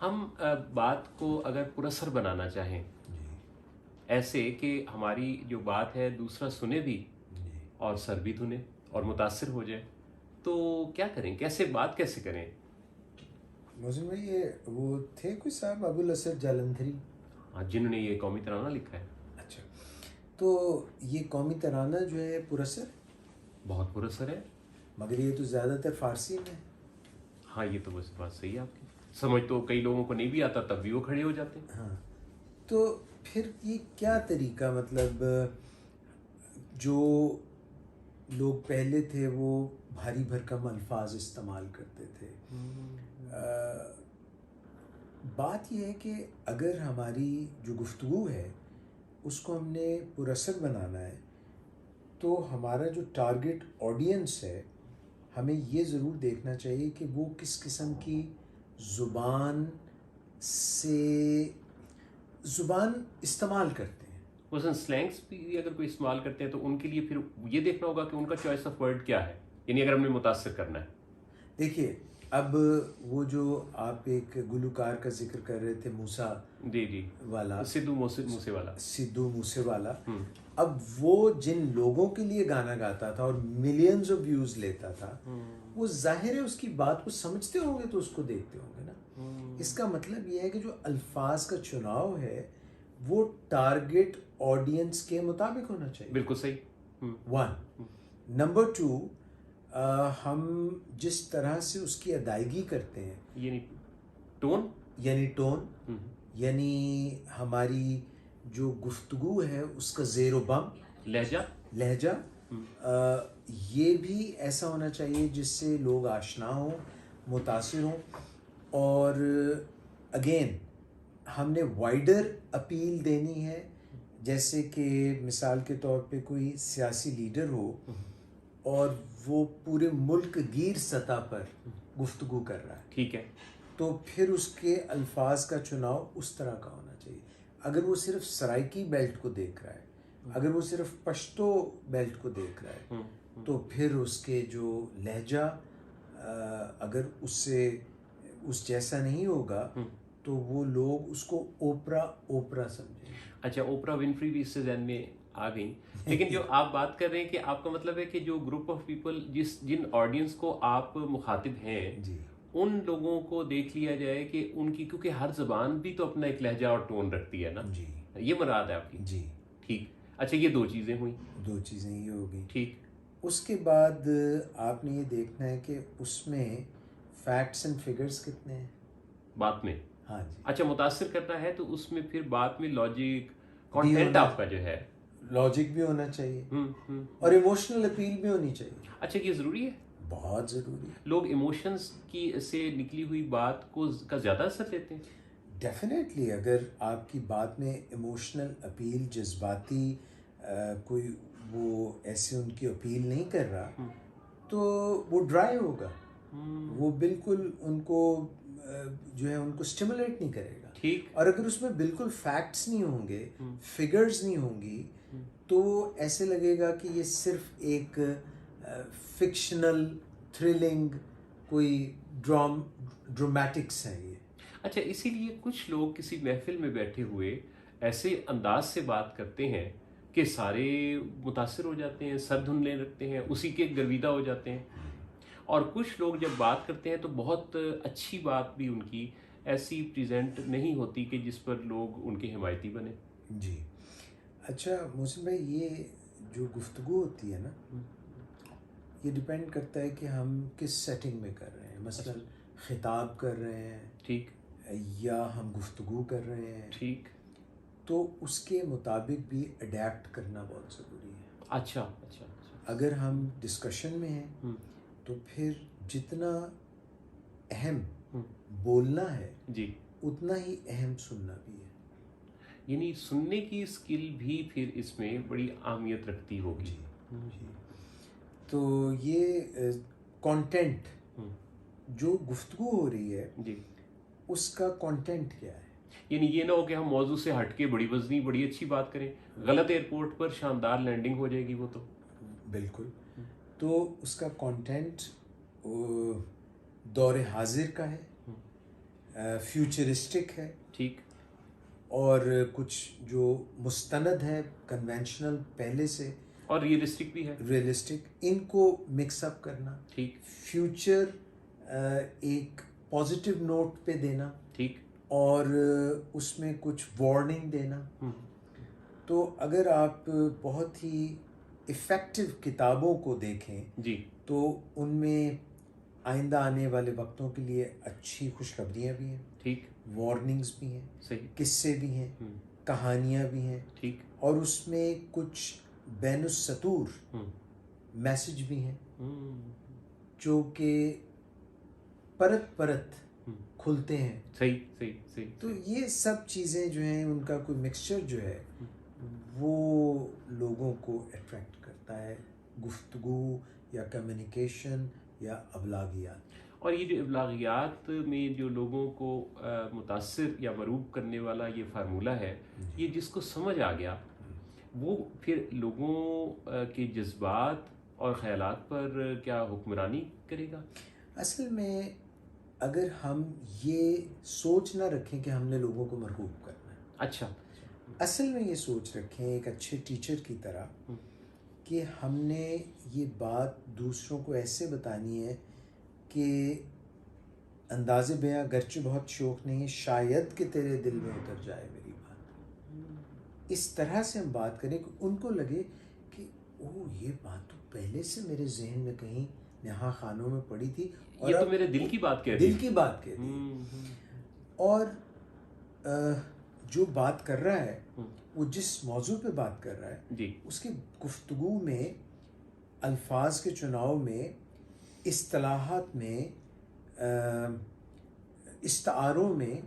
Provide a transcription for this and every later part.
हम बात को अगर पुरअसर बनाना चाहें जी। ऐसे कि हमारी जो बात है दूसरा सुने भी जी। और सर भी धुने और मुतासिर हो जाए, तो क्या करें, कैसे बात कैसे करें? मोहसिन भाई, ये वो थे कोई साहब, अबुल असद जालंधरी। हाँ, जिन्होंने ये कौमी तराना लिखा है। अच्छा, तो ये कौमी तराना जो है पुरअसर, बहुत पुरअसर है। मगर ये तो ज़्यादातर फ़ारसी में है। हाँ, ये तो बस बात सही है आपकी। समझ तो कई लोगों को नहीं भी आता, तब भी वो खड़े हो जाते हैं। हाँ, तो फिर ये क्या तरीका, मतलब जो लोग पहले थे वो भारी भरकम अल्फाज इस्तेमाल करते थे। बात यह है कि अगर हमारी जो गुफ्तगू है उसको हमने पुरअसर बनाना है, तो हमारा जो टारगेट ऑडियंस है, हमें ये ज़रूर देखना चाहिए कि वो किस किस्म की ज़ुबान से ज़ुबान इस्तेमाल करते हैं। वैसे स्लैंग्स भी अगर कोई इस्तेमाल करते हैं तो उनके लिए फिर ये देखना होगा कि उनका चॉइस ऑफ वर्ड क्या है, यानी अगर हमने मुतासिर करना है। देखिए, अब वो जो आप एक गुलूकार का जिक्र कर रहे थे, मूसा जी जी, वाला, सिद्धू मूसे वाला। सिद्धू मूसे वाला, अब वो जिन लोगों के लिए गाना गाता था और मिलियंस ऑफ व्यूज़ लेता था, वो जाहिर है उसकी बात को समझते होंगे तो उसको देखते होंगे ना। इसका मतलब ये है कि जो अल्फाज का चुनाव है वो टारगेट ऑडियंस के मुताबिक होना चाहिए। बिल्कुल सही। वन। नंबर टू, हम जिस तरह से उसकी अदायगी करते हैं, यानी टोन, टोन, यानी हमारी जो गुफ्तगू है उसका ज़ेरो बम लहजा, ये भी ऐसा होना चाहिए जिससे लोग आशना हों, मुतासिर हों। और अगेन, हमने वाइडर अपील देनी है, जैसे कि मिसाल के तौर पे कोई सियासी लीडर हो और वो पूरे मुल्क गिर सतह पर गुफ्तगू कर रहा है, ठीक है, तो फिर उसके अल्फाज का चुनाव उस तरह का होना चाहिए। अगर वो सिर्फ सराइकी बेल्ट को देख रहा है, अगर वो सिर्फ पश्तो बेल्ट को देख रहा है, तो फिर उसके जो लहजा अगर उससे उस जैसा नहीं होगा तो वो लोग उसको ओपरा ओपरा समझेंगे। अच्छा, ओपरा विनफ्री भी इससे ध्यान में आ गई। लेकिन जो आप बात कर रहे हैं कि आपका मतलब है कि जो ग्रुप ऑफ पीपल, जिन ऑडियंस को आप मुखातिब हैं, जी उन लोगों को देख लिया जाए कि उनकी, क्योंकि हर जबान भी तो अपना एक लहजा और टोन रखती है ना। जी ये मुराद है आपकी? जी, ठीक। अच्छा, ये दो चीज़ें हुई। दो चीज़ें ये हो गई। ठीक। उसके बाद आपने ये देखना है कि उसमें फैक्ट्स एंड फिगर्स कितने हैं बात में। हाँ जी, अच्छा, मुतासिर करना है तो उसमें फिर बात में लॉजिक, भी कंटेंट होना, आपका जो है। लॉजिक भी होना चाहिए हम्म। और इमोशनल अपील भी होनी चाहिए। अच्छा, ये ज़रूरी है। बहुत ज़रूरी है। लोग इमोशंस की से निकली हुई बात को का ज़्यादा असर लेते हैं। डेफिनेटली, अगर आपकी बात में इमोशनल अपील, जज्बाती कोई वो ऐसे उनकी अपील नहीं कर रहा, तो वो ड्राई होगा, वो बिल्कुल उनको जो है उनको स्टिमुलेट नहीं करेगा। ठीक। और अगर उसमें बिल्कुल फैक्ट्स नहीं होंगे, फिगर्स नहीं होंगी, तो ऐसे लगेगा कि ये सिर्फ एक फिक्शनल थ्रिलिंग कोई ड्रामेटिक्स है ये। अच्छा, इसीलिए कुछ लोग किसी महफिल में बैठे हुए ऐसे अंदाज से बात करते हैं कि सारे मुतासिर हो जाते हैं, सर धुनने लगते हैं, उसी के गर्विदा हो जाते हैं। और कुछ लोग जब बात करते हैं तो बहुत अच्छी बात भी उनकी ऐसी प्रेजेंट नहीं होती कि जिस पर लोग उनके हिमायती बने। जी। अच्छा मोहसिन भाई, ये जो गुफ्तगू होती है ना, ये डिपेंड करता है कि हम किस सेटिंग में कर रहे हैं। मसलन खिताब कर रहे हैं ठीक। या हम गुफ्तगू कर रहे हैं, ठीक। तो उसके मुताबिक भी अडेप्ट करना बहुत ज़रूरी है। अच्छा अच्छा अच्छा। अगर हम डिस्कशन में हैं तो फिर जितना अहम बोलना है जी, उतना ही अहम सुनना भी है। यानी सुनने की स्किल भी फिर इसमें बड़ी अहमियत रखती होगी। जी जी। तो ये कंटेंट, जो गुफ्तगू हो रही है जी, उसका कंटेंट क्या है। यानी ये ना हो कि हम मौजू से हटके बड़ी वजनी बड़ी अच्छी बात करें, गलत एयरपोर्ट पर शानदार लैंडिंग हो जाएगी वो तो। बिल्कुल। तो उसका कंटेंट दौर हाजिर का है फ्यूचरिस्टिक है, ठीक, और कुछ जो मुस्तनद है कन्वेंशनल पहले से, और रियलिस्टिक भी है, रियलिस्टिक, इनको मिक्सअप करना, ठीक, फ्यूचर एक पॉजिटिव नोट पे देना, ठीक, और उसमें कुछ वार्निंग देना। तो अगर आप बहुत ही इफ़ेक्टिव किताबों को देखें जी, तो उनमें आइंदा आने वाले वक्तों के लिए अच्छी खुशखबरियाँ भी हैं, ठीक, वार्निंग्स भी हैं, सही, किस्से भी हैं, कहानियाँ भी हैं, ठीक, और उसमें कुछ बैनुस्सतूर मैसेज भी हैं जो कि परत परत खुलते हैं। सही, सही, सही, तो सही। ये सब चीज़ें जो हैं उनका कोई मिक्सचर जो है वो लोगों को अट्रैक्ट करता है, गुफ्तगू या कम्युनिकेशन या अबलागियात। और ये जो इब्लागियात में जो लोगों को मुतासिर या मरूब करने वाला ये फार्मूला है, ये जिसको समझ आ गया वो फिर लोगों के जज्बात और ख़यालात पर क्या हुक्मरानी करेगा? असल में अगर हम ये सोच ना रखें कि हमने लोगों को मरहूब करना है, अच्छा, असल में ये सोच रखें एक अच्छे टीचर की तरह कि हमने ये बात दूसरों को ऐसे बतानी है कि अंदाज़े बयां गर्चे बहुत शौक नहीं है, शायद कि तेरे दिल में उतर जाए मेरी बात। इस तरह से हम बात करें कि उनको लगे कि ओह ये बात तो पहले से मेरे जहन में कहीं नहा खानों में पड़ी थी, और ये तो अब मेरे दिल की बात कह दिल दी। की बात कह दी। और जो बात कर रहा है वो जिस मौजू पे बात कर रहा है जी, उसकी गुफ्तगू में, अल्फाज के चुनाव में, इस्तिलाहात में, इस्तारों में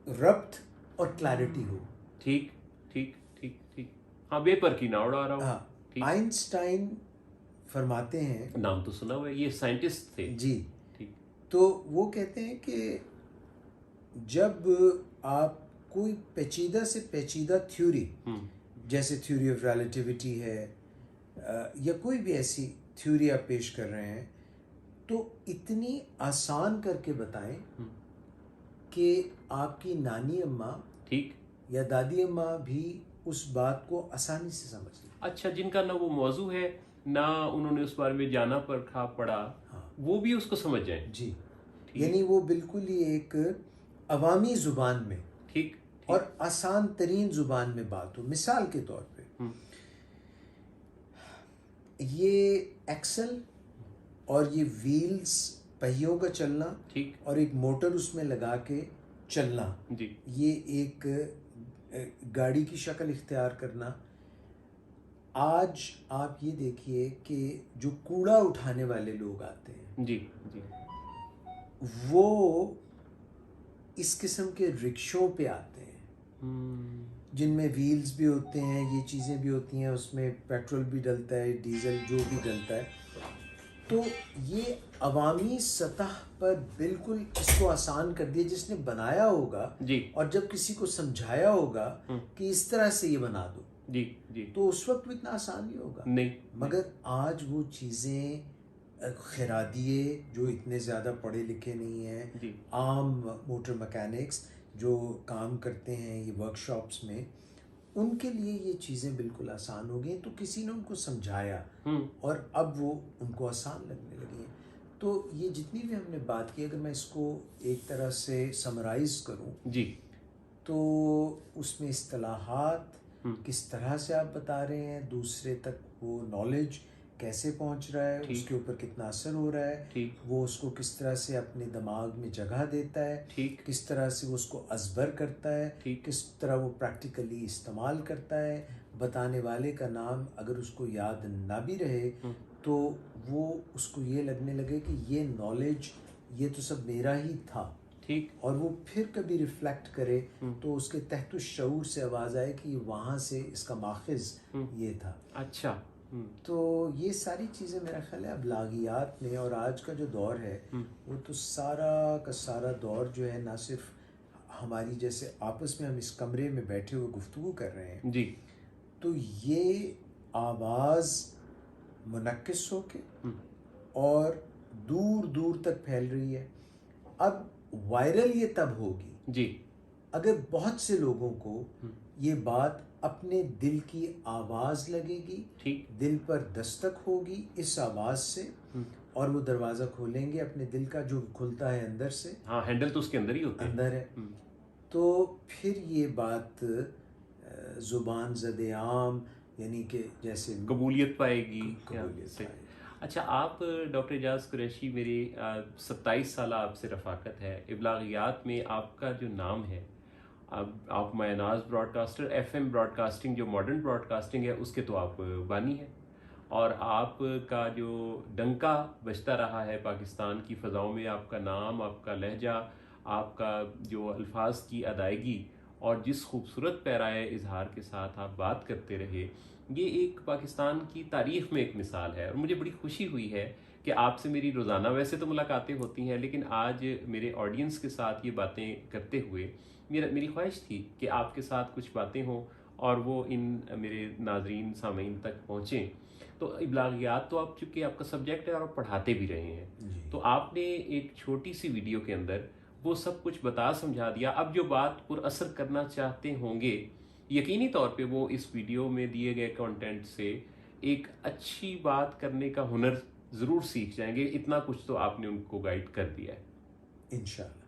रब्त और क्लैरिटी हो। ठीक, ठीक, ठीक, ठीक। हाँ, बेपर की ना उड़ा रहा हूँ। हाँ, ठीक, आइंस्टाइन फरमाते हैं, नाम तो सुना हुआ है, ये साइंटिस्ट थे। जी, ठीक, तो वो कहते हैं कि जब आप कोई पेचीदा से पेचीदा थ्योरी, जैसे थ्योरी ऑफ रिलेटिविटी है या कोई भी ऐसी थ्योरी आप पेश कर रहे हैं, तो इतनी आसान करके बताएं कि आपकी नानी अम्मा ठीक, या दादी अम्मा भी उस बात को आसानी से समझ लें। अच्छा, जिनका ना वो मौजू है ना उन्होंने उस बारे में जाना पढ़ा पढ़ा, हाँ, वो भी उसको समझ जाए। जी, ठीक, यानी वो बिल्कुल ही एक अवामी ज़ुबान में ठीक, ठीक, और आसान तरीन ज़ुबान में बात हो। मिसाल के तौर पे ये एक्सल और ये व्हील्स, पहियों का चलना, ठीक, और एक मोटर उसमें लगा के चलना, जी, ये एक गाड़ी की शक्ल इख्तियार करना। आज आप ये देखिए कि जो कूड़ा उठाने वाले लोग आते हैं जी, जी, वो इस किस्म के रिक्शों पे आते हैं जिनमें व्हील्स भी होते हैं, ये चीज़ें भी होती हैं, उसमें पेट्रोल भी डलता है, डीजल जो भी डलता है। तो ये अवामी सतह पर बिल्कुल इसको आसान कर दिया जिसने बनाया होगा जी, और जब किसी को समझाया होगा कि इस तरह से ये बना दो, जी, जी, तो उस वक्त भी इतना आसान नहीं होगा। नहीं, मगर आज वो चीज़ें खिरादिए जो इतने ज़्यादा पढ़े लिखे नहीं हैं, जी, आम मोटर मैकेनिक्स जो काम करते हैं ये वर्कशॉप्स में, उनके लिए ये चीज़ें बिल्कुल आसान हो गई। तो किसी ने उनको समझाया और अब वो उनको आसान लगने लगी हैं। तो ये जितनी भी हमने बात की, अगर मैं इसको एक तरह से समराइज़ करूं जी, तो उसमें इस्तिलाहात किस तरह से आप बता रहे हैं, दूसरे तक वो नॉलेज कैसे पहुंच रहा है, ठीक, उसके ऊपर कितना असर हो रहा है, ठीक, वो उसको किस तरह से अपने दिमाग में जगह देता है, ठीक, किस तरह से वो उसको अजबर करता है, ठीक, किस तरह वो प्रैक्टिकली इस्तेमाल करता है। बताने वाले का नाम अगर उसको याद ना भी रहे तो वो उसको ये लगने लगे कि ये नॉलेज ये तो सब मेरा ही था, ठीक, और वो फिर कभी रिफ्लेक्ट करे तो उसके तहत शऊर से आवाज़ आए कि वहाँ से इसका माखिज ये था। अच्छा, तो ये सारी चीज़ें मेरा ख्याल है अबलागियात में, और आज का जो दौर है वो तो सारा का सारा दौर जो है, ना सिर्फ हमारी जैसे आपस में हम इस कमरे में बैठे हुए गुफ्तगू कर रहे हैं, जी, तो ये आवाज़ मुनक्किस होके और दूर दूर तक फैल रही है। अब वायरल ये तब होगी जी अगर बहुत से लोगों को ये बात अपने दिल की आवाज़ लगेगी, ठीक, दिल पर दस्तक होगी इस आवाज़ से, और वो दरवाज़ा खोलेंगे अपने दिल का जो खुलता है अंदर से। हाँ, हैंडल तो उसके अंदर ही होते हैं, अंदर है। तो फिर ये बात ज़ुबान ज़द आम यानी कि जैसे कबूलियत पाएगी। कबूलियत से पाएगी। अच्छा, आप डॉक्टर एजाज कुरैशी, मेरे 27 साल आपसे रफ़ाकत है। इब्लागियात में आपका जो नाम है, अब आप मायनाज ब्रॉडकास्टर, FM ब्रॉडकास्टिंग जो मॉडर्न ब्रॉडकास्टिंग है उसके तो आप बानी हैं, और आपका जो डंका बजता रहा है पाकिस्तान की फ़ज़ाओं में, आपका नाम, आपका लहजा, आपका जो अल्फाज की अदायगी और जिस खूबसूरत पैराए इजहार के साथ आप बात करते रहे, ये एक पाकिस्तान की तारीख़ में एक मिसाल है। और मुझे बड़ी खुशी हुई है कि आपसे मेरी रोज़ाना वैसे तो मुलाकातें होती हैं, लेकिन आज मेरे ऑडियंस के साथ ये बातें करते हुए मेरी ख्वाहिश थी कि आपके साथ कुछ बातें हों और वो इन मेरे नाजरीन सामीन तक पहुँचें। तो इब्लागियात तो आप चूँकि आपका सब्जेक्ट है और आप पढ़ाते भी रहे हैं, तो आपने एक छोटी सी वीडियो के अंदर वो सब कुछ बता समझा दिया। अब जो बात पुरअसर करना चाहते होंगे, यकीनी तौर पे वो इस वीडियो में दिए गए कंटेंट से एक अच्छी बात करने का हुनर ज़रूर सीख जाएंगे। इतना कुछ तो आपने उनको गाइड कर दिया है। इंशाअल्लाह।